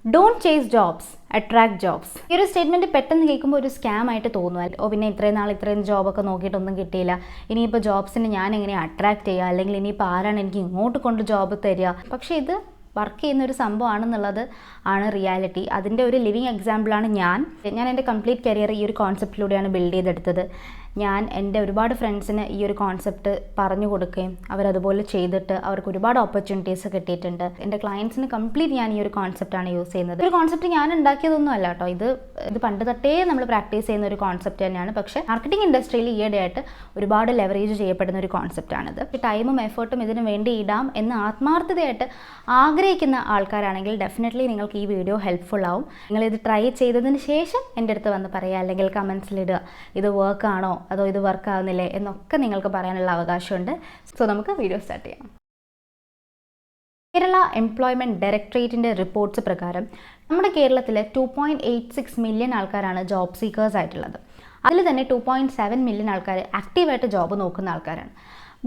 Don't chase jobs, attract jobs. ഈ ഒരു statement പെട്ടെന്ന് കേൾക്കുമ്പോൾ ഒരു സ്കാം ആയിട്ട് തോന്നുമല്ലോ. പിന്നെ ഇത്രയും നാൾ ഇത്രയും ജോബൊക്കെ നോക്കിയിട്ടൊന്നും കിട്ടിയില്ല, ഇനിയിപ്പോൾ ജോബ്സിന് ഞാൻ എങ്ങനെ അട്രാക്ട് ചെയ്യുക, അല്ലെങ്കിൽ ഇനിയിപ്പോൾ ആരാണ് എനിക്ക് ഇങ്ങോട്ട് കൊണ്ട് ജോബ് തരിക. പക്ഷേ ഇത് വർക്ക് ചെയ്യുന്ന ഒരു സംഭവമാണെന്നുള്ളത് ആണ് റിയാലിറ്റി. അതിൻ്റെ ഒരു ലിവിങ് എക്സാമ്പിളാണ് ഞാൻ എൻ്റെ കംപ്ലീറ്റ് കരിയർ ഈ ഒരു കോൺസെപ്റ്റിലൂടെയാണ് ബിൽഡ് ചെയ്തെടുത്തത്. ഞാൻ എൻ്റെ ഒരുപാട് ഫ്രണ്ട്സിന് ഈ ഒരു കോൺസെപ്റ്റ് പറഞ്ഞു കൊടുക്കുകയും അവരതുപോലെ ചെയ്തിട്ട് അവർക്ക് ഒരുപാട് ഓപ്പർച്യൂണിറ്റീസ് കിട്ടിയിട്ടുണ്ട്. എൻ്റെ ക്ലയൻസിന് കംപ്ലീറ്റ് ഞാൻ ഈ ഒരു കോൺസെപ്റ്റാണ് യൂസ് ചെയ്യുന്നത്. ഒരു കോൺസെപ്റ്റ് ഞാൻ ഉണ്ടാക്കിയതൊന്നും അല്ല കേട്ടോ, ഇത് പണ്ട് തൊട്ടേ നമ്മൾ പ്രാക്ടീസ് ചെയ്യുന്ന ഒരു കോൺസെപ്റ്റ് തന്നെയാണ്. പക്ഷേ മാർക്കറ്റിംഗ് ഇൻഡസ്ട്രിയിൽ ഈയിടെയായിട്ട് ഒരുപാട് ലെവറേജ് ചെയ്യപ്പെടുന്ന ഒരു കോൺസെപ്റ്റാണിത്. ടൈമും എഫേർട്ടും ഇതിന് വേണ്ടി ഇടാം എന്ന് ആത്മാർത്ഥതയായിട്ട് ആഗ്രഹിക്കുന്ന ആൾക്കാരാണെങ്കിൽ ഡെഫിനറ്റ്ലി നിങ്ങൾക്ക് ഈ വീഡിയോ ഹെൽപ്ഫുൾ ആവും. നിങ്ങളിത് ട്രൈ ചെയ്തതിന് ശേഷം എൻ്റെ അടുത്ത് വന്ന് പറയുക, അല്ലെങ്കിൽ കമൻസിലിടുക ഇത് വർക്ക് ആണോ അതോ ഇത് വർക്ക് ആവുന്നില്ലേ എന്നൊക്കെ നിങ്ങൾക്ക് പറയാനുള്ള അവകാശമുണ്ട്. സോ നമുക്ക് വീഡിയോ സ്റ്റാർട്ട് ചെയ്യാം. കേരള എംപ്ലോയ്മെൻറ്റ് ഡയറക്ടറേറ്റിൻ്റെ റിപ്പോർട്ട്സ് പ്രകാരം നമ്മുടെ കേരളത്തിൽ 2.86 മില്യൺ ആൾക്കാരാണ് ജോബ് സീക്കേഴ്സ് ആയിട്ടുള്ളത്. അതിൽ തന്നെ 2.7 മില്യൺ ആൾക്കാർ ആക്റ്റീവായിട്ട് ജോബ് നോക്കുന്ന ആൾക്കാരാണ്.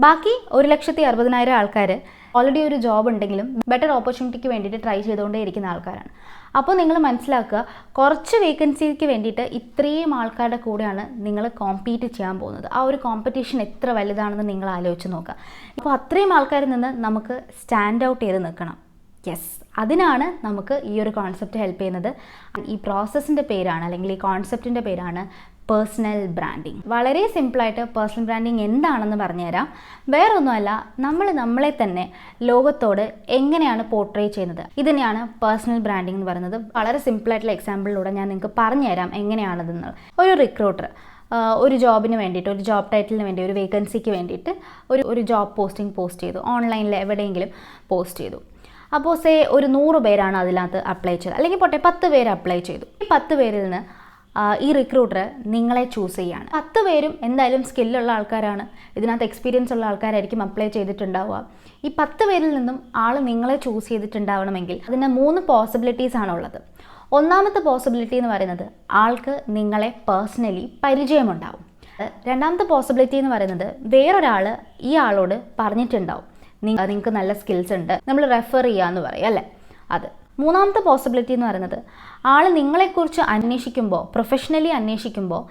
ബാക്കി 1,60,60,000 ആൾക്കാർ ഓൾറെഡി ഒരു ജോബ് ഉണ്ടെങ്കിലും ബെറ്റർ ഓപ്പർച്യൂണിറ്റിക്ക് വേണ്ടിയിട്ട് ട്രൈ ചെയ്തുകൊണ്ടേ ഇരിക്കുന്ന ആൾക്കാരാണ്. അപ്പോൾ നിങ്ങൾ മനസ്സിലാക്കുക, കുറച്ച് വേക്കൻസിക്ക് വേണ്ടിയിട്ട് ഇത്രയും ആൾക്കാരുടെ കൂടെയാണ് നിങ്ങൾ കോമ്പീറ്റ് ചെയ്യാൻ പോകുന്നത്. ആ ഒരു കോമ്പറ്റീഷൻ എത്ര വലുതാണെന്ന് നിങ്ങൾ ആലോചിച്ച് നോക്കുക. അപ്പോൾ അത്രയും ആൾക്കാരിൽ നിന്ന് നമുക്ക് സ്റ്റാൻഡ് ഔട്ട് ചെയ്ത് നിൽക്കണം. യെസ്, അതിനാണ് നമുക്ക് ഈ ഒരു കോൺസെപ്റ്റ് ഹെൽപ്പ് ചെയ്യുന്നത്. ഈ പ്രോസസ്സിൻ്റെ പേരാണ്, അല്ലെങ്കിൽ ഈ കോൺസെപ്റ്റിൻ്റെ പേരാണ് പേഴ്സണൽ ബ്രാൻഡിങ്. വളരെ സിമ്പിളായിട്ട് പേഴ്സണൽ ബ്രാൻഡിങ് എന്താണെന്ന് പറഞ്ഞുതരാം. വേറൊന്നുമല്ല, നമ്മളെ തന്നെ ലോകത്തോട് എങ്ങനെയാണ് പോർട്രേ ചെയ്യുന്നത്, ഇതിനെയാണ് പേഴ്സണൽ ബ്രാൻഡിങ് എന്ന് പറയുന്നത്. വളരെ സിമ്പിളായിട്ടുള്ള എക്സാമ്പിളിലൂടെ ഞാൻ നിങ്ങൾക്ക് പറഞ്ഞുതരാം എങ്ങനെയാണതെന്ന്. ഒരു റിക്രൂട്ടർ ഒരു ജോബിന് വേണ്ടിയിട്ട്, ഒരു ജോബ് ടൈറ്റിലിന് വേണ്ടി, ഒരു വേക്കൻസിക്ക് വേണ്ടിയിട്ട് ഒരു ജോബ് പോസ്റ്റ് ചെയ്തു, ഓൺലൈനിൽ എവിടെയെങ്കിലും പോസ്റ്റ് ചെയ്തു. അപ്പോൾ ഒരു 100 പേരാണ് അതിനകത്ത് അപ്ലൈ ചെയ്തത്, അല്ലെങ്കിൽ 10 പേര് അപ്ലൈ ചെയ്തു. ഈ 10 പേരിൽ നിന്ന് ഈ റിക്രൂട്ടർ നിങ്ങളെ ചൂസ് ചെയ്യുകയാണ്. 10 പേരും എന്തായാലും സ്കില്ലുള്ള ആൾക്കാരാണ്, ഇതിനകത്ത് എക്സ്പീരിയൻസ് ഉള്ള ആൾക്കാരായിരിക്കും അപ്ലൈ ചെയ്തിട്ടുണ്ടാവുക. ഈ 10 പേരിൽ നിന്നും ആൾ നിങ്ങളെ ചൂസ് ചെയ്തിട്ടുണ്ടാവണമെങ്കിൽ അതിന് 3 പോസിബിലിറ്റീസ് ആണുള്ളത്. ഒന്നാമത്തെ പോസിബിലിറ്റി എന്ന് പറയുന്നത് ആൾക്ക് നിങ്ങളെ പേഴ്സണലി പരിചയമുണ്ടാവും. രണ്ടാമത്തെ പോസിബിലിറ്റി എന്ന് പറയുന്നത് വേറൊരാൾ ഈ ആളോട് പറഞ്ഞിട്ടുണ്ടാവും നിങ്ങൾക്ക് നല്ല സ്കിൽസ് ഉണ്ട്, നമ്മൾ റെഫർ ചെയ്യാമെന്ന് പറയും അല്ലേ, അത്. മൂന്നാമത്തെ പോസിബിലിറ്റി എന്ന് പറയുന്നത് ആൾ നിങ്ങളെക്കുറിച്ച് അന്വേഷിക്കുമ്പോൾ, പ്രൊഫഷണലി അന്വേഷിക്കുമ്പോൾ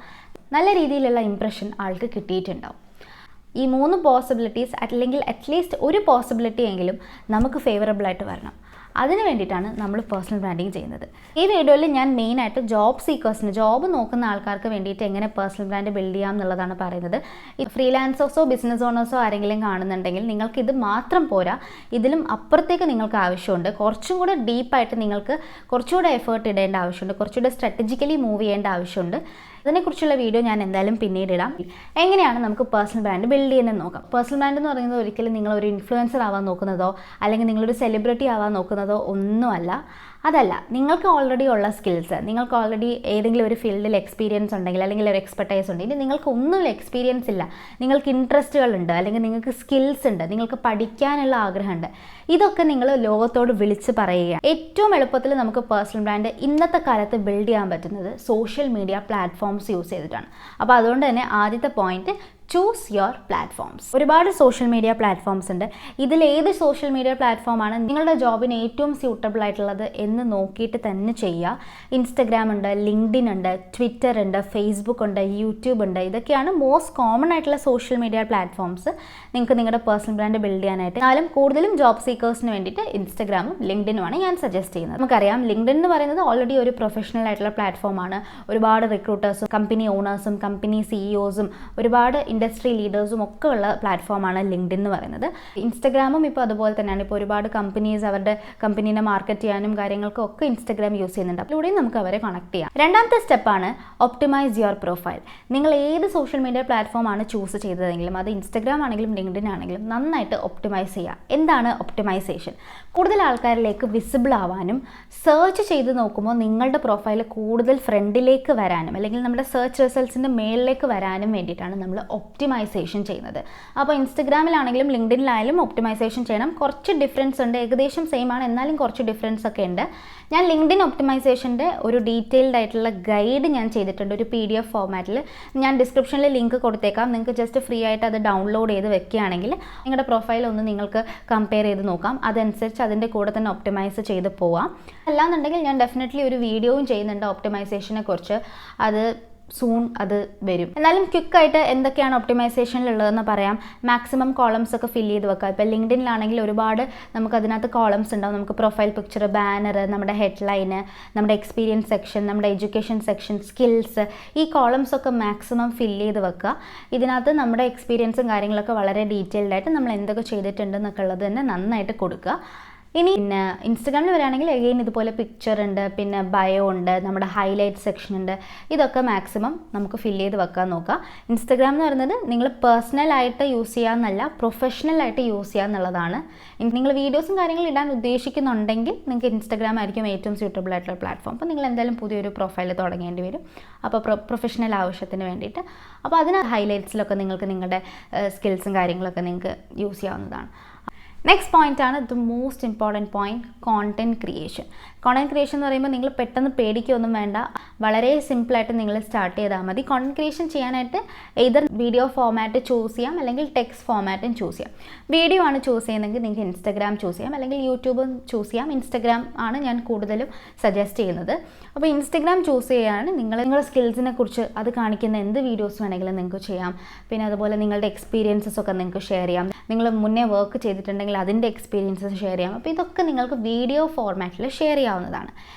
നല്ല രീതിയിലുള്ള ഇംപ്രഷൻ ആൾക്ക് കിട്ടിയിട്ടുണ്ടാവും. ഈ 3 പോസിബിലിറ്റീസ് അല്ലെങ്കിൽ അറ്റ്ലീസ്റ്റ് ഒരു പോസിബിലിറ്റി എങ്കിലും നമുക്ക് ഫേവറബിളായിട്ട് വരണം. അതിന് വേണ്ടിയിട്ടാണ് നമ്മൾ പേഴ്സണൽ ബ്രാൻഡിങ് ചെയ്യുന്നത്. ഈ വീഡിയോയിൽ ഞാൻ മെയിനായിട്ട് ജോബ് സീക്കേഴ്സിന്, ജോബ് നോക്കുന്ന ആൾക്കാർക്ക് വേണ്ടിയിട്ട് എങ്ങനെ പേഴ്സണൽ ബ്രാൻഡ് ബിൽഡ് ചെയ്യാം എന്നുള്ളതാണ് പറയുന്നത്. ഈ ഫ്രീലാൻസേഴ്സോ ബിസിനസ് ഓണേഴ്സോ ആരെങ്കിലും കാണുന്നുണ്ടെങ്കിൽ നിങ്ങൾക്ക് ഇത് മാത്രം പോരാ, ഇതിലും അപ്പുറത്തേക്ക് നിങ്ങൾക്ക് ആവശ്യമുണ്ട്. കുറച്ചും കൂടെ ഡീപ്പായിട്ട് നിങ്ങൾക്ക് കുറച്ചുകൂടെ എഫേർട്ട് ഇടേണ്ട ആവശ്യമുണ്ട്, കുറച്ചുകൂടെ സ്ട്രാറ്റജിക്കലി മൂവ് ചെയ്യേണ്ട ആവശ്യമുണ്ട്. അതിനെക്കുറിച്ചുള്ള വീഡിയോ ഞാൻ എന്തായാലും പിന്നീട് ഇടാം. എങ്ങനെയാണ് നമുക്ക് പേഴ്സണൽ ബ്രാൻഡ് ബിൽഡ് ചെയ്യുന്നത് നോക്കാം. പേഴ്സണൽ ബ്രാൻഡ് എന്ന് പറയുന്നത് ഒരിക്കലും നിങ്ങളൊരു ഇൻഫ്ലുവൻസർ ആവാൻ നോക്കുന്നതോ അല്ലെങ്കിൽ നിങ്ങളൊരു സെലിബ്രിറ്റി ആവാൻ നോക്കുന്നതോ ഒന്നുമല്ല. അതല്ല, നിങ്ങൾക്ക് ഓൾറെഡി ഉള്ള സ്കിൽസ്, നിങ്ങൾക്ക് ഓൾറെഡി ഏതെങ്കിലും ഒരു ഫീൽഡിൽ എക്സ്പീരിയൻസ് ഉണ്ടെങ്കിൽ, അല്ലെങ്കിൽ ഒരു എക്സ്പെർട്ടൈസ് ഉണ്ടെങ്കിൽ, നിങ്ങൾക്ക് ഒന്നുമില്ല എക്സ്പീരിയൻസ് ഇല്ല, നിങ്ങൾക്ക് ഇൻട്രസ്റ്റുകളുണ്ട്, അല്ലെങ്കിൽ നിങ്ങൾക്ക് സ്കിൽസ് ഉണ്ട്, നിങ്ങൾക്ക് പഠിക്കാനുള്ള ആഗ്രഹമുണ്ട്, ഇതൊക്കെ നിങ്ങൾ ലോകത്തോട് വിളിച്ച് പറയുക. ഏറ്റവും എളുപ്പത്തിൽ നമുക്ക് പേഴ്സണൽ ബ്രാൻഡ് ഇന്നത്തെ കാലത്ത് ബിൽഡ് ചെയ്യാൻ പറ്റുന്നത് സോഷ്യൽ മീഡിയ പ്ലാറ്റ്ഫോംസ് യൂസ് ചെയ്തിട്ടാണ്. അപ്പോൾ അതുകൊണ്ട് തന്നെ ആദ്യത്തെ പോയിന്റ്, ചൂസ് യുവർ പ്ലാറ്റ്ഫോംസ്. ഒരുപാട് സോഷ്യൽ മീഡിയ പ്ലാറ്റ്ഫോംസ് ഉണ്ട്. ഇതിലേത് സോഷ്യൽ മീഡിയ പ്ലാറ്റ്ഫോമാണ് നിങ്ങളുടെ ജോബിന് ഏറ്റവും സ്യൂട്ടബിൾ ആയിട്ടുള്ളത് എന്ന് നോക്കിയിട്ട് തന്നെ ചെയ്യുക. ഇൻസ്റ്റഗ്രാം ഉണ്ട്, ലിങ്ക്ഡിൻ ഉണ്ട്, ട്വിറ്റർ ഉണ്ട്, ഫേസ്ബുക്ക് ഉണ്ട്, യൂട്യൂബ് ഉണ്ട്. ഇതൊക്കെയാണ് മോസ്റ്റ് കോമൺ ആയിട്ടുള്ള സോഷ്യൽ മീഡിയ പ്ലാറ്റ്ഫോംസ് നിങ്ങൾക്ക് നിങ്ങളുടെ പേഴ്സണൽ ബ്രാൻഡ് ബിൽഡ് ചെയ്യാനായിട്ട്. എന്നാലും കൂടുതലും ജോബ് സീക്കേഴ്സിന് വേണ്ടിയിട്ട് ഇൻസ്റ്റഗ്രാമും ലിങ്ക്ഡിനുമാണ് ഞാൻ സജസ്റ്റ് ചെയ്യുന്നത്. നമുക്കറിയാം, ലിങ്ക്ഡിൻ എന്ന് പറയുന്നത് ഓൾറെഡി ഒരു പ്രൊഫഷണൽ ആയിട്ടുള്ള പ്ലാറ്റ്ഫോമാണ്. ഒരുപാട് റിക്രൂട്ടേഴ്സും കമ്പനി ഓണേഴ്സും കമ്പനി സിഇഒസും ഒരുപാട് ഇൻഡസ്ട്രി ലീഡേഴ്സും ഒക്കെ ഉള്ള പ്ലാറ്റ്ഫോമാണ് ലിങ്ക്ഡിൻ എന്ന് പറയുന്നത്. ഇൻസ്റ്റഗ്രാമും ഇപ്പോൾ അതുപോലെ തന്നെയാണ്. ഇപ്പോൾ ഒരുപാട് കമ്പനീസ് അവരുടെ കമ്പനീനെ മാർക്കറ്റ് ചെയ്യാനും കാര്യങ്ങൾക്കും ഒക്കെ ഇൻസ്റ്റഗ്രാം യൂസ് ചെയ്യുന്നുണ്ട്. അതിലൂടെയും നമുക്ക് അവരെ കണക്ട് ചെയ്യാം. രണ്ടാമത്തെ സ്റ്റെപ്പാണ് ഒപ്റ്റിമൈസ് യുവർ പ്രൊഫൈൽ. നിങ്ങൾ ഏത് സോഷ്യൽ മീഡിയ പ്ലാറ്റ്ഫോമാണ് ചൂസ് ചെയ്തതെങ്കിലും, അത് ഇൻസ്റ്റഗ്രാം ആണെങ്കിലും ലിങ്ക്ഡിൻ ആണെങ്കിലും, നന്നായിട്ട് ഒപ്റ്റിമൈസ് ചെയ്യുക. എന്താണ് ഒപ്റ്റിമൈസേഷൻ? കൂടുതൽ ആൾക്കാരിലേക്ക് വിസിബിൾ ആവാനും സെർച്ച് ചെയ്ത് നോക്കുമ്പോൾ നിങ്ങളുടെ പ്രൊഫൈൽ കൂടുതൽ ഫ്രണ്ടിലേക്ക് വരാനും, അല്ലെങ്കിൽ നമ്മുടെ സെർച്ച് റിസൾട്ട്സിൻ്റെ മേളിലേക്ക് വരാനും വേണ്ടിയിട്ടാണ് നമ്മൾ ഒപ്റ്റിമൈസേഷൻ ചെയ്യുന്നത്. അപ്പോൾ ഇൻസ്റ്റഗ്രാമിലാണെങ്കിലും ലിങ്ക്ഡിനിലായാലും ഒപ്റ്റിമൈസേഷൻ ചെയ്യണം. കുറച്ച് ഡിഫറൻസ് ഉണ്ട്, ഏകദേശം സെയിം ആണ്, എന്നാലും കുറച്ച് ഡിഫറൻസ് ഒക്കെ ഉണ്ട്. ഞാൻ ലിങ്ക്ഡിൻ ഒപ്റ്റിമൈസേഷൻ്റെ ഒരു ഡീറ്റെയിൽഡ് ആയിട്ടുള്ള ഗൈഡ് ഞാൻ ചെയ്തിട്ടുണ്ട് ഒരു PDF ഫോമാറ്റിൽ. ഞാൻ ഡിസ്ക്രിപ്ഷനിൽ ലിങ്ക് കൊടുത്തേക്കാം. നിങ്ങൾക്ക് ജസ്റ്റ് ഫ്രീ ആയിട്ട് അത് ഡൗൺലോഡ് ചെയ്ത് വെക്കുകയാണെങ്കിൽ നിങ്ങളുടെ പ്രൊഫൈൽ ഒന്ന് നിങ്ങൾക്ക് കമ്പയർ ചെയ്ത് നോക്കാം. അതനുസരിച്ച് അതിൻ്റെ കൂടെ തന്നെ ഒപ്റ്റിമൈസ് ചെയ്ത് പോവാം. അല്ലാന്നുണ്ടെങ്കിൽ ഞാൻ ഡെഫിനറ്റ്ലി ഒരു വീഡിയോയും ചെയ്യുന്നുണ്ട് ഒപ്റ്റിമൈസേഷനെ കുറിച്ച്. അത് സൂൺ അത് വരും. എന്നാലും ക്വിക്കായിട്ട് എന്തൊക്കെയാണ് ഒപ്റ്റിമൈസേഷനിലുള്ളതെന്ന് പറയാം. മാക്സിമം കോളംസ് ഒക്കെ ഫില്ല് ചെയ്ത് വെക്കുക. ഇപ്പോൾ ലിങ്ക്ഡിനിലാണെങ്കിൽ ഒരുപാട് നമുക്ക് അതിനകത്ത് കോളംസ് ഉണ്ടാവും. നമുക്ക് പ്രൊഫൈൽ പിക്ചർ, ബാനർ, നമ്മുടെ ഹെഡ്ലൈന്, നമ്മുടെ എക്സ്പീരിയൻസ് സെക്ഷൻ, നമ്മുടെ എഡ്യൂക്കേഷൻ സെക്ഷൻ, സ്കിൽസ്, ഈ കോളംസ് ഒക്കെ മാക്സിമം ഫില്ല് ചെയ്ത് വെക്കുക. ഇതിനകത്ത് നമ്മുടെ എക്സ്പീരിയൻസും കാര്യങ്ങളൊക്കെ വളരെ ഡീറ്റെയിൽഡ് ആയിട്ട് നമ്മൾ എന്തൊക്കെ ചെയ്തിട്ടുണ്ടെന്നൊക്കെ ഉള്ളത് തന്നെ നന്നായിട്ട് കൊടുക്കുക. ഇനി പിന്നെ ഇൻസ്റ്റഗ്രാമിൽ വരികയാണെങ്കിൽ അഗെയിൻ ഇതുപോലെ പിക്ചർ ഉണ്ട്, പിന്നെ ബയോ ഉണ്ട്, നമ്മുടെ ഹൈലൈറ്റ് സെക്ഷൻ ഉണ്ട്. ഇതൊക്കെ മാക്സിമം നമുക്ക് ഫില്ല് ചെയ്ത് വെക്കാൻ നോക്കുക. ഇൻസ്റ്റഗ്രാം എന്ന് പറയുന്നത് നിങ്ങൾ പേഴ്സണലായിട്ട് യൂസ് ചെയ്യാമെന്നല്ല, പ്രൊഫഷണലായിട്ട് യൂസ് ചെയ്യുക എന്നുള്ളതാണ്. നിങ്ങൾ വീഡിയോസും കാര്യങ്ങളും ഇടാൻ ഉദ്ദേശിക്കുന്നുണ്ടെങ്കിൽ നിങ്ങൾക്ക് ഇൻസ്റ്റഗ്രാം ആയിരിക്കും ഏറ്റവും സ്യൂട്ടബിൾ ആയിട്ടുള്ള പ്ലാറ്റ്ഫോം. അപ്പോൾ നിങ്ങൾ എന്തായാലും പുതിയൊരു പ്രൊഫൈൽ തുടങ്ങേണ്ടി വരും, അപ്പോൾ പ്രൊഫഷണൽ ആവശ്യത്തിന് വേണ്ടിയിട്ട്. അപ്പോൾ അതിന് ഹൈലൈറ്റ്സിലൊക്കെ നിങ്ങൾക്ക് നിങ്ങളുടെ സ്കിൽസും കാര്യങ്ങളൊക്കെ നിങ്ങൾക്ക് യൂസ് ചെയ്യാവുന്നതാണ്. നെക്സ്റ്റ് പോയിന്റ് ആണ് the most important point, content creation. Content creation എന്ന് പറയുമ്പോൾ നിങ്ങൾ പെട്ടെന്ന് പേടിക്കൊന്നും വേണ്ട, വളരെ സിമ്പിളായിട്ട് നിങ്ങൾ സ്റ്റാർട്ട് ചെയ്താൽ മതി. കോണ്ടൻറ്റ് ക്രിയേഷൻ ചെയ്യാനായിട്ട് either വീഡിയോ ഫോമാറ്റ് ചൂസ് ചെയ്യാം അല്ലെങ്കിൽ ടെക്സ്റ്റ് ഫോമാറ്റും ചൂസ് ചെയ്യാം. വീഡിയോ ആണ് ചൂസ് ചെയ്യുന്നതെങ്കിൽ നിങ്ങൾക്ക് ഇൻസ്റ്റഗ്രാം ചൂസ് ചെയ്യാം, അല്ലെങ്കിൽ യൂട്യൂബും ചൂസ് ചെയ്യാം. ഇൻസ്റ്റഗ്രാം ആണ് ഞാൻ കൂടുതലും സജസ്റ്റ് ചെയ്യുന്നത്. അപ്പോൾ ഇൻസ്റ്റഗ്രാം ചൂസ് ചെയ്യുകയാണ് നിങ്ങളുടെ സ്കിൽസിനെ കുറിച്ച് അത് കാണിക്കുന്ന എന്ത് വീഡിയോസ് വേണമെങ്കിലും നിങ്ങൾക്ക് ചെയ്യാം. പിന്നെ അതുപോലെ നിങ്ങളുടെ എക്സ്പീരിയൻസസ് ഒക്കെ നിങ്ങൾക്ക് ഷെയർ ചെയ്യാം. നിങ്ങൾ മുന്നേ വർക്ക് ചെയ്തിട്ടുണ്ടെങ്കിൽ അതിൻ്റെ എക്സ്പീരിയൻസസ് ഷെയർ ചെയ്യാം. അപ്പോൾ ഇതൊക്കെ നിങ്ങൾക്ക് വീഡിയോ ഫോർമാറ്റിൽ ഷെയർ ചെയ്യാവുന്നതാണ്.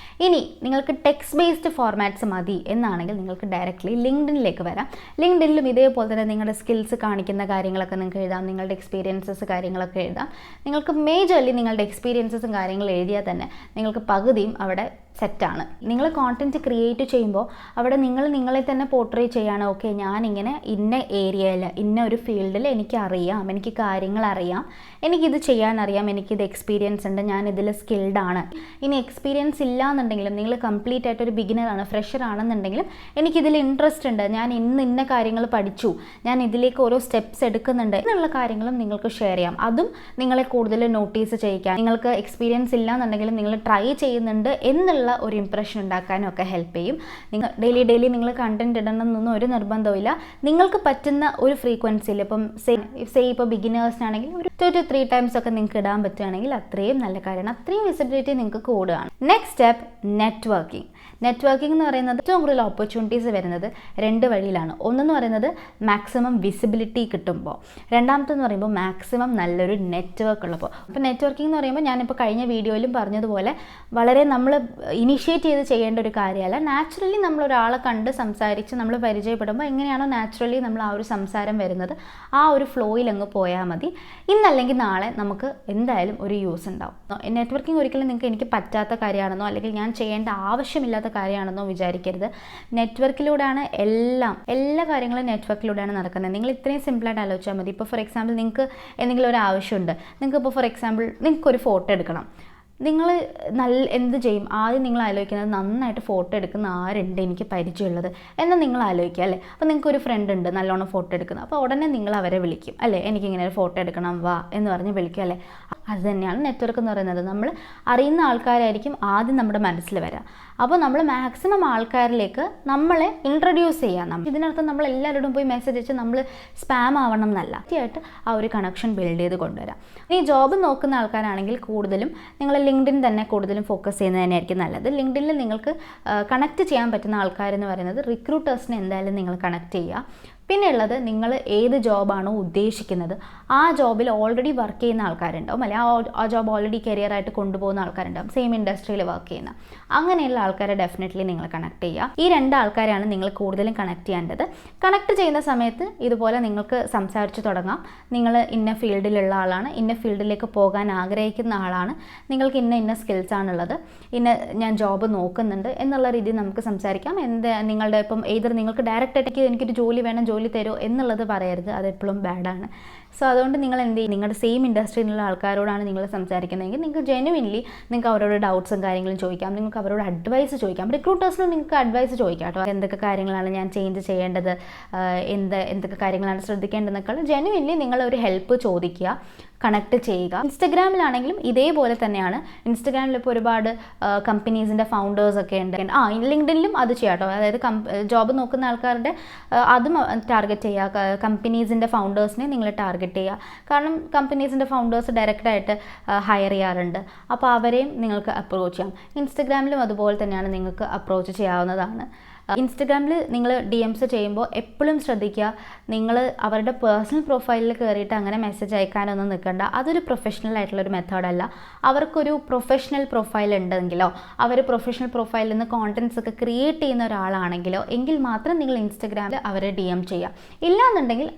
ഇനി നിങ്ങൾക്ക് ടെക്സ്റ്റ് ബേസ്ഡ് ഫോർമാറ്റ്സ് മതി എന്നാണെങ്കിൽ നിങ്ങൾക്ക് ഡയറക്റ്റ്ലി ലിങ്ക്ഡിനിലേക്ക് വരാം. ലിങ്ക്ഡിനിലും ഇതേപോലെ തന്നെ നിങ്ങളുടെ സ്കിൽസ് കാണിക്കുന്ന കാര്യങ്ങളൊക്കെ നിങ്ങൾക്ക് എഴുതാം, നിങ്ങളുടെ എക്സ്പീരിയൻസസ് കാര്യങ്ങളൊക്കെ എഴുതാം. നിങ്ങൾക്ക് മേജർലി നിങ്ങളുടെ എക്സ്പീരിയൻസസും കാര്യങ്ങളും എഴുതിയാൽ തന്നെ നിങ്ങൾക്ക് പകുതിയും അവിടെ സെറ്റാണ്. നിങ്ങൾ കോണ്ടൻറ്റ് ക്രിയേറ്റ് ചെയ്യുമ്പോൾ അവിടെ നിങ്ങളെ തന്നെ പോർട്രേ ചെയ്യാണ്. ഓക്കെ, ഞാനിങ്ങനെ ഇന്ന ഏരിയയിൽ ഇന്ന ഒരു ഫീൽഡിൽ എനിക്കറിയാം, എനിക്ക് കാര്യങ്ങൾ അറിയാം, എനിക്കിത് ചെയ്യാനറിയാം, എനിക്കിത് എക്സ്പീരിയൻസ് ഉണ്ട്, ഞാനിതിൽ സ്കിൽഡാണ്. ഇനി എക്സ്പീരിയൻസ് ഇല്ല എന്നുണ്ടെങ്കിലും നിങ്ങൾ കംപ്ലീറ്റ് ആയിട്ടൊരു ബിഗിനറാണ്, ഫ്രഷർ ആണെന്നുണ്ടെങ്കിലും എനിക്കിതിൽ ഇൻട്രസ്റ്റ് ഉണ്ട്, ഞാൻ ഇന്ന കാര്യങ്ങൾ പഠിച്ചു, ഞാൻ ഇതിലേക്ക് ഓരോ സ്റ്റെപ്സ് എടുക്കുന്നുണ്ട് എന്നുള്ള കാര്യങ്ങളും നിങ്ങൾക്ക് ഷെയർ ചെയ്യാം. അതും നിങ്ങളെ കൂടുതൽ നോട്ടീസ് ചെയ്യിക്കാൻ, നിങ്ങൾക്ക് എക്സ്പീരിയൻസ് ഇല്ല എന്നുണ്ടെങ്കിലും നിങ്ങൾ ട്രൈ ചെയ്യുന്നുണ്ട് എന്നുള്ള ഒരു ഇംപ്രഷൻ ഉണ്ടാക്കാനും ഒക്കെ ഹെൽപ്പ് ചെയ്യും. നിങ്ങൾ ഡെയിലി നിങ്ങൾ കണ്ടന്റ് ഇടണമെന്നൊന്നും ഒരു നിർബന്ധമില്ല. നിങ്ങൾക്ക് പറ്റുന്ന ഒരു ഫ്രീക്വൻസിയിൽ, ഇപ്പം ഇപ്പോൾ ബിഗിനേഴ്സിനാണെങ്കിൽ ഒരു 2 to 3 ടൈംസ് ഒക്കെ നിങ്ങൾക്ക് ഇടാൻ പറ്റുകയാണെങ്കിൽ അത്രയും നല്ല കാര്യമാണ്, അത്രയും വിസിബിലിറ്റി നിങ്ങൾക്ക് കൂടുകയാണ്. Next step, networking. നെറ്റ്വർക്കിംഗ് എന്ന് പറയുന്നത് ഏറ്റവും കൂടുതൽ ഓപ്പർച്യൂണിറ്റീസ് വരുന്നത് 2 വഴിയിലാണ്. ഒന്നെന്ന് പറയുന്നത് മാക്സിമം വിസിബിലിറ്റി കിട്ടുമ്പോൾ, രണ്ടാമത്തെന്ന് പറയുമ്പോൾ മാക്സിമം നല്ലൊരു നെറ്റ്വർക്ക് ഉള്ളപ്പോൾ. അപ്പോൾ നെറ്റ്വർക്കിംഗ് എന്ന് പറയുമ്പോൾ ഞാനിപ്പോൾ കഴിഞ്ഞ വീഡിയോയിലും പറഞ്ഞതുപോലെ വളരെ നമ്മൾ ഇനിഷ്യേറ്റ് ചെയ്ത് ചെയ്യേണ്ട ഒരു കാര്യമല്ല. നാച്ചുറലി നമ്മൾ ഒരാളെ കണ്ട് സംസാരിച്ച് നമ്മൾ പരിചയപ്പെടുമ്പോൾ എങ്ങനെയാണോ നാച്ചുറലി നമ്മൾ ആ ഒരു സംസാരം വരുന്നത് ആ ഒരു ഫ്ലോയിൽ അങ്ങ് പോയാൽ മതി. ഇന്നല്ലെങ്കിൽ നാളെ നമുക്ക് എന്തായാലും ഒരു യൂസ് ഉണ്ടാവും. നെറ്റ്വർക്കിംഗ് ഒരിക്കലും എനിക്ക് പറ്റാത്ത കാര്യമാണെന്നോ അല്ലെങ്കിൽ ഞാൻ ചെയ്യേണ്ട ആവശ്യമില്ലാത്ത കാര്യമാണെന്നോ വിചാരിക്കരുത്. നെറ്റ്വർക്കിലൂടെയാണ് എല്ലാ കാര്യങ്ങളും നെറ്റ്വർക്കിലൂടെയാണ് നടക്കുന്നത്. നിങ്ങൾ ഇത്രയും സിമ്പിളായിട്ട് ആലോചിച്ചാൽ മതി. ഇപ്പോൾ ഫോർ എക്സാമ്പിൾ നിങ്ങൾക്ക് എന്തെങ്കിലും ഒരു ആവശ്യമുണ്ട്, നിങ്ങൾക്ക് ഇപ്പോൾ ഫോർ എക്സാമ്പിൾ നിങ്ങൾക്കൊരു ഫോട്ടോ എടുക്കണം. നിങ്ങൾ എന്ത് ചെയ്യും? ആദ്യം നിങ്ങൾ ആലോചിക്കുന്നത് നന്നായിട്ട് ഫോട്ടോ എടുക്കുന്ന ആരുണ്ട് എനിക്ക് പരിചയമുള്ളത് എന്നാൽ നിങ്ങൾ ആലോചിക്കുക അല്ലേ. അപ്പോൾ നിങ്ങൾക്കൊരു ഫ്രണ്ട് ഉണ്ട് നല്ലോണം ഫോട്ടോ എടുക്കുന്നത്, അപ്പോൾ ഉടനെ നിങ്ങൾ അവരെ വിളിക്കും അല്ലേ, എനിക്കിങ്ങനെ ഒരു ഫോട്ടോ എടുക്കണം വാ എന്ന് പറഞ്ഞ് വിളിക്കും അല്ലേ. അത് തന്നെയാണ് നെറ്റ്വർക്ക് എന്ന് പറയുന്നത്. നമ്മൾ അറിയുന്ന ആൾക്കാരായിരിക്കും ആദ്യം നമ്മുടെ മനസ്സിൽ വരിക. അപ്പോൾ നമ്മൾ മാക്സിമം ആൾക്കാരിലേക്ക് നമ്മളെ ഇൻട്രൊഡ്യൂസ് ചെയ്യാം. ഇതിനർത്ഥം നമ്മൾ എല്ലാവരോടും പോയി മെസ്സേജ് അയച്ച് നമ്മൾ സ്പാം ആവണം എന്നല്ല, തീർച്ചയായിട്ട് ആ ഒരു കണക്ഷൻ ബിൽഡ് ചെയ്ത് കൊണ്ടുവരാം. ഇനി ജോബ് നോക്കുന്ന ആൾക്കാരാണെങ്കിൽ കൂടുതലും നിങ്ങൾ ലിങ്ക്ഡിൻ തന്നെ കൂടുതലും ഫോക്കസ് ചെയ്യുന്നത് തന്നെയായിരിക്കും നല്ലത്. ലിങ്ക്ഡിനിൽ നിങ്ങൾക്ക് കണക്ട് ചെയ്യാൻ പറ്റുന്ന ആൾക്കാരെന്ന് പറയുന്നത് റിക്രൂട്ടേഴ്സിനെ എന്തായാലും നിങ്ങൾ കണക്ട് ചെയ്യുക. പിന്നെ ഉള്ളത്, നിങ്ങൾ ഏത് ജോബാണോ ഉദ്ദേശിക്കുന്നത് ആ ജോബിൽ ഓൾറെഡി വർക്ക് ചെയ്യുന്ന ആൾക്കാരുണ്ടാവും അല്ലെ, ആ ജോബ് ഓൾറെഡി കരിയറായിട്ട് കൊണ്ടുപോകുന്ന ആൾക്കാരുണ്ടാവും, സെയിം ഇൻഡസ്ട്രിയിൽ വർക്ക് ചെയ്യുന്ന. അങ്ങനെയുള്ള ആൾക്കാരെ ഡെഫിനറ്റ്ലി നിങ്ങൾ കണക്ട് ചെയ്യുക. ഈ 2 ആൾക്കാരാണ് നിങ്ങൾ കൂടുതലും കണക്ട് ചെയ്യേണ്ടത്. കണക്ട് ചെയ്യുന്ന സമയത്ത് ഇതുപോലെ നിങ്ങൾക്ക് സംസാരിച്ച് തുടങ്ങാം. നിങ്ങൾ ഇന്ന ഫീൽഡിലുള്ള ആളാണ്, ഇന്ന ഫീൽഡിലേക്ക് പോകാൻ ആഗ്രഹിക്കുന്ന ആളാണ്, നിങ്ങൾക്ക് ഇന്ന സ്കിൽസ് ആണുള്ളത്, ഞാൻ ജോബ് നോക്കുന്നുണ്ട് എന്നുള്ള രീതിയിൽ നമുക്ക് സംസാരിക്കാം. നിങ്ങളുടെ ഇപ്പം ഏതൊരു നിങ്ങൾക്ക് ഡയറക്റ്റായിട്ട് എനിക്കൊരു ജോലി വേണം ജോലി തരുമോ എന്നുള്ളത് പറയരുത്, അതെപ്പോഴും ബാഡാണ്. സോ അതുകൊണ്ട് നിങ്ങൾ എന്ത് ചെയ്യും, നിങ്ങളുടെ സെയിം ഇൻഡസ്ട്രിയിലുള്ള ആൾക്കാരോടാണ് നിങ്ങൾ സംസാരിക്കുന്നതെങ്കിൽ നിങ്ങൾക്ക് ജെനുവിൻലി നിങ്ങൾക്ക് അവരോട് ഡൗട്ട്സും കാര്യങ്ങളും ചോദിക്കാം, നിങ്ങൾക്ക് അവരോട് അഡ്വൈസ് ചോദിക്കാം. റിക്രൂട്ടേഴ്സിനും നിങ്ങൾക്ക് അഡ്വൈസ് ചോദിക്കാം കേട്ടോ, എന്തൊക്കെ കാര്യങ്ങളാണ് ഞാൻ ചേഞ്ച് ചെയ്യേണ്ടത്, എന്തൊക്കെ കാര്യങ്ങളാണ് ശ്രദ്ധിക്കേണ്ടതെന്നൊക്കെ ജെനുവിൻലി നിങ്ങളൊരു ഹെൽപ്പ് ചോദിക്കുക, കണക്ട് ചെയ്യുക. ഇൻസ്റ്റഗ്രാമിലാണെങ്കിലും ഇതേപോലെ തന്നെയാണ്. ഇൻസ്റ്റഗ്രാമിൽ ഇപ്പോൾ ഒരുപാട് കമ്പനീസിൻ്റെ ഫൗണ്ടേഴ്സൊക്കെ ഉണ്ട്. ലിങ്ക്ഡിനിലും അത് ചെയ്യാം കേട്ടോ. അതായത് ജോബ് നോക്കുന്ന ആൾക്കാരുടെ അതും ടാർഗറ്റ് ചെയ്യുക, കമ്പനീസിൻ്റെ ഫൗണ്ടേഴ്സിനെ നിങ്ങൾ ടാർഗറ്റ് ചെയ്യുക. കാരണം കമ്പനീസിൻ്റെ ഫൗണ്ടേഴ്സ് ഡയറക്റ്റായിട്ട് ഹയർ ചെയ്യാറുണ്ട്, അപ്പോൾ അവരെയും നിങ്ങൾക്ക് അപ്രോച്ച് ചെയ്യാം. ഇൻസ്റ്റഗ്രാമിലും അതുപോലെ തന്നെയാണ്, നിങ്ങൾക്ക് അപ്രോച്ച് ചെയ്യാവുന്നതാണ്. ഇൻസ്റ്റഗ്രാമിൽ നിങ്ങൾ DMs ചെയ്യുമ്പോൾ എപ്പോഴും ശ്രദ്ധിക്കുക, നിങ്ങൾ അവരുടെ പേഴ്സണൽ പ്രൊഫൈലിൽ കയറിയിട്ട് അങ്ങനെ മെസ്സേജ് അയക്കാനൊന്നും നിൽക്കണ്ട. അതൊരു പ്രൊഫഷണൽ ആയിട്ടുള്ളൊരു മെത്തേഡല്ല. അവർക്കൊരു പ്രൊഫഷണൽ പ്രൊഫൈൽ ഉണ്ടെങ്കിലോ അവർ പ്രൊഫഷണൽ പ്രൊഫൈലിൽ നിന്ന് കോണ്ടൻറ്റ്സ് ഒക്കെ ക്രിയേറ്റ് ചെയ്യുന്ന ഒരാളാണെങ്കിലോ എങ്കിൽ മാത്രം നിങ്ങൾ ഇൻസ്റ്റഗ്രാമിൽ അവരെ DM ചെയ്യുക. ഇല്ലാന്നുണ്ടെങ്കിൽ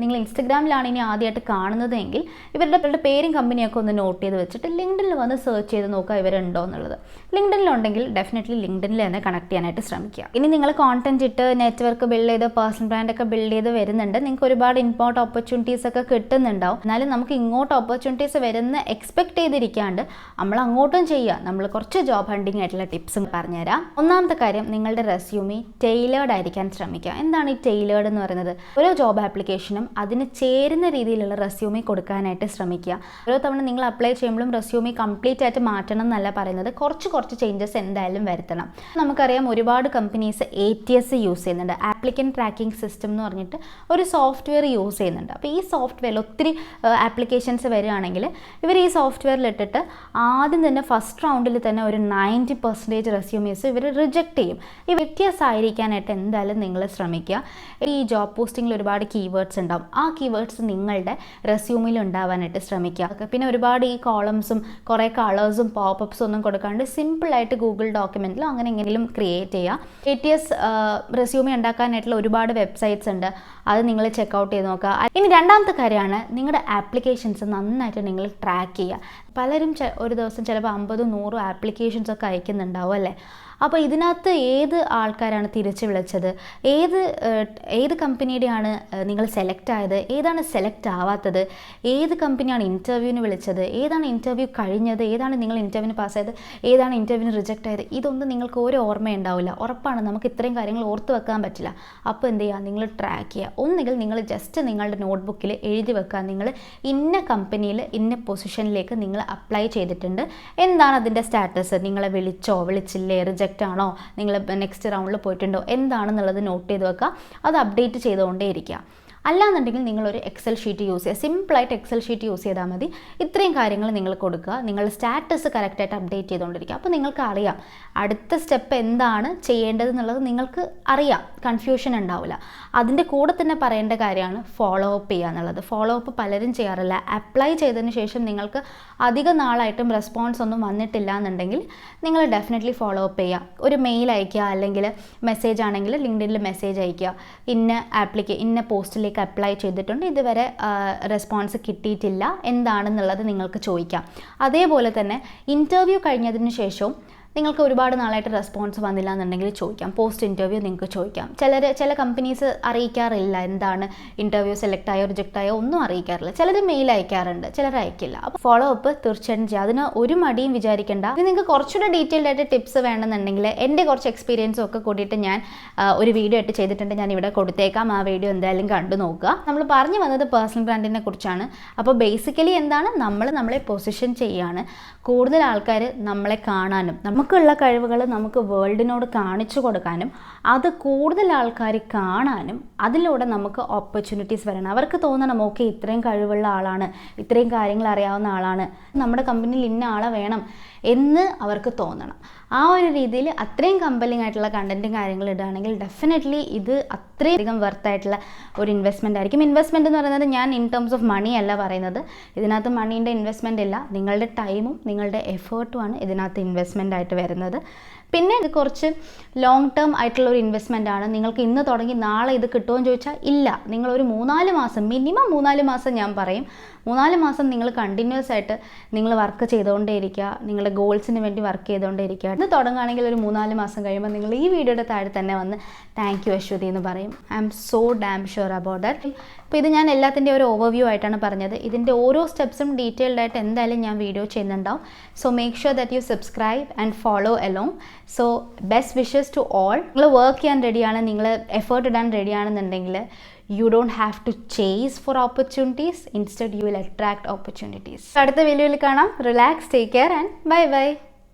നിങ്ങൾ ഇൻസ്റ്റഗ്രാമിലാണ് ഇനി ആദ്യമായിട്ട് കാണുന്നതെങ്കിൽ ഇവരുടെ പേരും കമ്പനിയൊക്കെ ഒന്ന് നോട്ട് ചെയ്ത് വെച്ചിട്ട് ലിങ്ക്ഡിനിൽ വന്ന് സെർച്ച് ചെയ്ത് നോക്കുക ഇവരുണ്ടോ എന്നുള്ളത്. ലിങ്ക്ഡിനിലുണ്ടെങ്കിൽ ഡെഫിനറ്റ്ലി ലിങ്ക്ഡിനിൽ തന്നെ കണക്ട് ചെയ്യാനായിട്ട് ശ്രമിക്കുക. ഇനി നിങ്ങൾ കോണ്ടന്റ് ഇട്ട് നെറ്റ്വർക്ക് ബിൽഡ് ചെയ്ത് പേഴ്സണൽ ബ്രാൻഡൊക്കെ ബിൽഡ് ചെയ്ത് വരുന്നുണ്ട്, നിങ്ങൾക്ക് ഒരുപാട് ഇമ്പോർട്ട് ഓപ്പർച്യൂണിറ്റീസ് ഒക്കെ കിട്ടുന്നുണ്ടാവും. എന്നാലും നമുക്ക് ഇങ്ങോട്ട് ഓപ്പർച്യൂണിറ്റീസ് വരുന്ന എക്സ്പെക്ട് ചെയ്തിരിക്കാണ്ട് നമ്മൾ അങ്ങോട്ടും ചെയ്യുക. നമ്മൾ കുറച്ച് ജോബ് ഹണ്ടിങ് ആയിട്ടുള്ള ടിപ്സും പറഞ്ഞുതരാം. ഒന്നാമത്തെ കാര്യം, നിങ്ങളുടെ റെസ്യൂമി ടൈലേർഡ് ആയിരിക്കാൻ ശ്രമിക്കുക. എന്താണ് ഈ ടൈലേർഡ് എന്ന് പറയുന്നത്? ഓരോ ജോബ് ആപ്ലിക്കേഷനും അതിന് ചേരുന്ന രീതിയിലുള്ള റെസ്യൂമി കൊടുക്കാനായിട്ട് ശ്രമിക്കുക. ഓരോ തവണ നിങ്ങൾ അപ്ലൈ ചെയ്യുമ്പോഴും റെസ്യൂമി കംപ്ലീറ്റ് ആയിട്ട് മാറ്റണം എന്നല്ല പറയുന്നത്, കുറച്ച് ചേഞ്ചസ് എന്തായാലും വരുത്തണം. നമുക്കറിയാം ഒരുപാട് കമ്പനീസ് ATS യൂസ് ചെയ്യുന്നുണ്ട്, ആപ്ലിക്കൻ്റ് ട്രാക്കിംഗ് സിസ്റ്റം എന്ന് പറഞ്ഞിട്ട് ഒരു സോഫ്റ്റ്വെയർ യൂസ് ചെയ്യുന്നുണ്ട്. അപ്പോൾ ഈ സോഫ്റ്റ്വെയറിൽ ഒത്തിരി ആപ്ലിക്കേഷൻസ് വരികയാണെങ്കിൽ ഇവർ ഈ സോഫ്റ്റ്വെയറിൽ ഇട്ടിട്ട് ആദ്യം തന്നെ ഫസ്റ്റ് റൗണ്ടിൽ തന്നെ ഒരു 90% റെസ്യൂമീസ് ഇവർ റിജക്റ്റ് ചെയ്യും. ഈ വ്യത്യാസമായിരിക്കാനായിട്ട് എന്തായാലും നിങ്ങൾ ശ്രമിക്കുക. ഈ ജോബ് പോസ്റ്റിങ്ങിൽ ഒരുപാട് കീവേഡ്സ് ഉണ്ടാവും, ആ കീവേഡ്സ് നിങ്ങളുടെ റെസ്യൂമിൽ ഉണ്ടാവാനായിട്ട് ശ്രമിക്കുക. പിന്നെ ഒരുപാട് ഈ കോളംസും കുറേ കളേഴ്സും പോപ്പപ്സും ഒന്നും കൊടുക്കാണ്ട് സിമ്പിളായിട്ട് ഗൂഗിൾ ഡോക്യുമെൻറ്റിലോ അങ്ങനെ എങ്ങനെയും ക്രിയേറ്റ് ചെയ്യുക. ATS റെസ്യൂമി ഉണ്ടാക്കാനായിട്ടുള്ള ഒരുപാട് വെബ്സൈറ്റ്സ് ഉണ്ട്, അത് നിങ്ങൾ ചെക്കൗട്ട് ചെയ്ത് നോക്കുക. ഇനി രണ്ടാമത്തെ കാര്യമാണ്, നിങ്ങളുടെ ആപ്ലിക്കേഷൻസ് നന്നായിട്ട് നിങ്ങൾ ട്രാക്ക് ചെയ്യുക. പലരും ഒരു ദിവസം ചിലപ്പോൾ 50-100 ആപ്ലിക്കേഷൻസ് ഒക്കെ അയക്കുന്നുണ്ടാവും അല്ലേ. അപ്പോൾ ഇതിനകത്ത് ഏത് ആൾക്കാരാണ് തിരിച്ച് വിളിച്ചത്, ഏത് കമ്പനിയുടെയാണ് നിങ്ങൾ സെലക്ട് ആയത്, ഏതാണ് സെലക്ട് ആവാത്തത്, ഏത് കമ്പനിയാണ് ഇൻ്റർവ്യൂവിന് വിളിച്ചത്, ഏതാണ് ഇൻ്റർവ്യൂ കഴിഞ്ഞത്, ഏതാണ് നിങ്ങൾ ഇൻ്റർവ്യൂവിന് പാസ്സായത്, ഏതാണ് ഇൻ്റർവ്യൂവിന് റിജക്റ്റ് ആയത്, ഇതൊന്നും നിങ്ങൾക്ക് ഒരു ഓർമ്മയുണ്ടാവില്ല. ഉറപ്പാണ്, നമുക്ക് ഇത്രയും കാര്യങ്ങൾ ഓർത്ത് വെക്കാൻ പറ്റില്ല. അപ്പോൾ എന്ത് ചെയ്യുക, നിങ്ങൾ ട്രാക്ക് ചെയ്യുക. ഒന്നുകിൽ നിങ്ങൾ ജസ്റ്റ് നിങ്ങളുടെ നോട്ട്ബുക്കിൽ എഴുതി വെക്കുക, നിങ്ങൾ ഇന്ന കമ്പനിയിൽ ഇന്ന പൊസിഷനിലേക്ക് നിങ്ങൾ അപ്ലൈ ചെയ്തിട്ടുണ്ട്, എന്താണ് അതിൻ്റെ സ്റ്റാറ്റസ്, നിങ്ങളെ വിളിച്ചില്ലേ, റിജക്റ്റ് ആണോ, നിങ്ങൾ നെക്സ്റ്റ് റൗണ്ടിൽ പോയിട്ടുണ്ടോ, എന്താണെന്നുള്ളത് നോട്ട് ചെയ്ത് വെക്കുക. അത് അപ്ഡേറ്റ് ചെയ്തുകൊണ്ടേ ഇരിക്കുക. അല്ലാന്നുണ്ടെങ്കിൽ നിങ്ങളൊരു എക്സൽ ഷീറ്റ് യൂസ് ചെയ്യുക, സിമ്പിളായിട്ട് എക്സൽ ഷീറ്റ് യൂസ് ചെയ്താൽ മതി. ഇത്രയും കാര്യങ്ങൾ നിങ്ങൾ കൊടുക്കുക, നിങ്ങളുടെ സ്റ്റാറ്റസ് കറക്റ്റായിട്ട് അപ്ഡേറ്റ് ചെയ്തുകൊണ്ടിരിക്കുക. അപ്പോൾ നിങ്ങൾക്ക് അറിയാം അടുത്ത സ്റ്റെപ്പ് എന്താണ് ചെയ്യേണ്ടതെന്നുള്ളത്, നിങ്ങൾക്ക് അറിയാം, കൺഫ്യൂഷൻ ഉണ്ടാവില്ല. അതിൻ്റെ കൂടെ തന്നെ പറയേണ്ട കാര്യമാണ് ഫോളോ അപ്പ് ചെയ്യുക എന്നുള്ളത്. ഫോളോ അപ്പ് പലരും ചെയ്യാറില്ല. അപ്ലൈ ചെയ്തതിന് ശേഷം നിങ്ങൾക്ക് അധിക നാളായിട്ടും റെസ്പോൺസ് ഒന്നും വന്നിട്ടില്ല എന്നുണ്ടെങ്കിൽ നിങ്ങൾ ഡെഫിനറ്റ്ലി ഫോളോ അപ്പ് ചെയ്യുക. ഒരു മെയിൽ അയയ്ക്കുക, അല്ലെങ്കിൽ മെസ്സേജ് ആണെങ്കിൽ ലിങ്ക്ഡിനിൽ മെസ്സേജ് അയയ്ക്കുക, ഇന്ന പോസ്റ്റിലേക്ക് അപ്ലൈ ചെയ്തിട്ടുണ്ട്, ഇതുവരെ റെസ്പോൺസ് കിട്ടിയിട്ടില്ല, എന്താണെന്നുള്ളത് നിങ്ങൾക്ക് ചോദിക്കാം. അതേപോലെ തന്നെ ഇൻ്റർവ്യൂ കഴിഞ്ഞതിന് ശേഷവും നിങ്ങൾക്ക് ഒരുപാട് നാളായിട്ട് റെസ്പോൺസ് വന്നില്ല എന്നുണ്ടെങ്കിൽ ചോദിക്കാം. പോസ്റ്റ് ഇൻ്റർവ്യൂ നിങ്ങൾക്ക് ചോദിക്കാം. ചില കമ്പനീസ് അറിയിക്കാറില്ല എന്താണ് ഇൻ്റർവ്യൂ സെലക്ട് ആയോ റിജക്റ്റ് ആയോ ഒന്നും അറിയിക്കാറില്ല. ചിലർ മെയിൽ അയക്കാറുണ്ട്, ചിലർ അയക്കില്ല. അപ്പോൾ ഫോളോ അപ്പ് തീർച്ചയായിട്ടും ചെയ്യുക. അതിന് ഒരു മടിയും വിചാരിക്കേണ്ട. ഇത് നിങ്ങൾക്ക് കുറച്ചുകൂടെ ഡീറ്റെയിൽഡ് ആയിട്ട് ടിപ്സ് വേണമെന്നുണ്ടെങ്കിൽ എൻ്റെ കുറച്ച് എക്സ്പീരിയൻസും ഒക്കെ കൂടിയിട്ട് ഞാൻ ഒരു വീഡിയോ ആയിട്ട് ചെയ്തിട്ടുണ്ട്, ഞാൻ ഇവിടെ കൊടുത്തേക്കാം. ആ വീഡിയോ എന്തായാലും കണ്ടു നോക്കുക. നമ്മൾ പറഞ്ഞു വന്നത് പേഴ്സണൽ ബ്രാൻഡിനെ കുറിച്ചാണ്. അപ്പോൾ ബേസിക്കലി എന്താണ്, നമ്മളെ പൊസിഷൻ ചെയ്യുകയാണ്. കൂടുതൽ ആൾക്കാർ നമ്മളെ കാണാനും നമുക്കുള്ള കഴിവുകൾ നമുക്ക് വേൾഡിനോട് കാണിച്ചു കൊടുക്കാനും അത് കൂടുതൽ ആൾക്കാർ കാണാനും അതിലൂടെ നമുക്ക് ഓപ്പർച്യൂണിറ്റീസ് വരണം. അവർക്ക് തോന്നണം, ഓക്കെ ഇത്രയും കഴിവുള്ള ആളാണ്, ഇത്രയും കാര്യങ്ങൾ അറിയാവുന്ന ആളാണ്, നമ്മുടെ കമ്പനിയിൽ ഇന്ന ആളെ വേണം എന്ന് അവർക്ക് തോന്നണം. ആ ഒരു രീതിയിൽ അത്രയും കമ്പലിംഗ് ആയിട്ടുള്ള കണ്ടൻറ്റും കാര്യങ്ങളും ഇടുകയാണെങ്കിൽ ഡെഫിനറ്റ്ലി ഇത് അത്രയധികം വർത്തായിട്ടുള്ള ഒരു ഇൻവെസ്റ്റ്മെൻ്റ് ആയിരിക്കും. ഇൻവെസ്റ്റ്മെൻറ്റ് എന്ന് പറയുന്നത് ഞാൻ ഇൻ ടേംസ് ഓഫ് മണി അല്ല പറയുന്നത്, ഇതിനകത്ത് മണീൻ്റെ ഇൻവെസ്റ്റ്മെൻ്റ് ഇല്ല, നിങ്ങളുടെ ടൈമും നിങ്ങളുടെ എഫേർട്ടുമാണ് ഇതിനകത്ത് ഇൻവെസ്റ്റ്മെൻ്റ് ആയിട്ട് വരുന്നത്. പിന്നെ ഇത് കുറച്ച് ലോങ് ടേം ആയിട്ടുള്ള ഒരു ഇൻവെസ്റ്റ്മെൻ്റ് ആണ്. നിങ്ങൾക്ക് ഇന്ന് തുടങ്ങി നാളെ ഇത് കിട്ടുമോ എന്ന് ചോദിച്ചാൽ ഇല്ല. നിങ്ങളൊരു 3-4 മാസം, മിനിമം 3-4 മാസം ഞാൻ പറയും, 3-4 മാസം നിങ്ങൾ കണ്ടിന്യൂസ് ആയിട്ട് നിങ്ങൾ വർക്ക് ചെയ്തുകൊണ്ടേ ഇരിക്കുക, നിങ്ങളുടെ ഗോൾസിന് വേണ്ടി വർക്ക് ചെയ്തുകൊണ്ടേ ഇരിക്കുക. ഇത് തുടങ്ങുകയാണെങ്കിൽ ഒരു 3-4 മാസം കഴിയുമ്പോൾ നിങ്ങൾ ഈ വീഡിയോയുടെ താഴെ തന്നെ വന്ന് താങ്ക് യു അശ്വതി എന്ന് പറയും. I am so damn sure about that. അപ്പോൾ ഇത് ഞാൻ എല്ലാത്തിൻ്റെ ഒരു ഓവർവ്യൂ ആയിട്ടാണ് പറഞ്ഞത്. ഇതിൻ്റെ ഓരോ സ്റ്റെപ്സും ഡീറ്റെയിൽഡ് ആയിട്ട് എന്തായാലും ഞാൻ വീഡിയോ ചെയ്യുന്നുണ്ടാവും. So make sure that you subscribe and follow along. So best wishes to all. നിങ്ങൾ വർക്ക് ചെയ്യാൻ റെഡിയാണ്, നിങ്ങൾ എഫേർട്ട് ഇടാൻ റെഡിയാണെന്നുണ്ടെങ്കിൽ you don't have to chase for opportunities, instead you will attract opportunities. അടുത്ത വീഡിയോയിൽ കാണാം. Relax, take care and bye bye.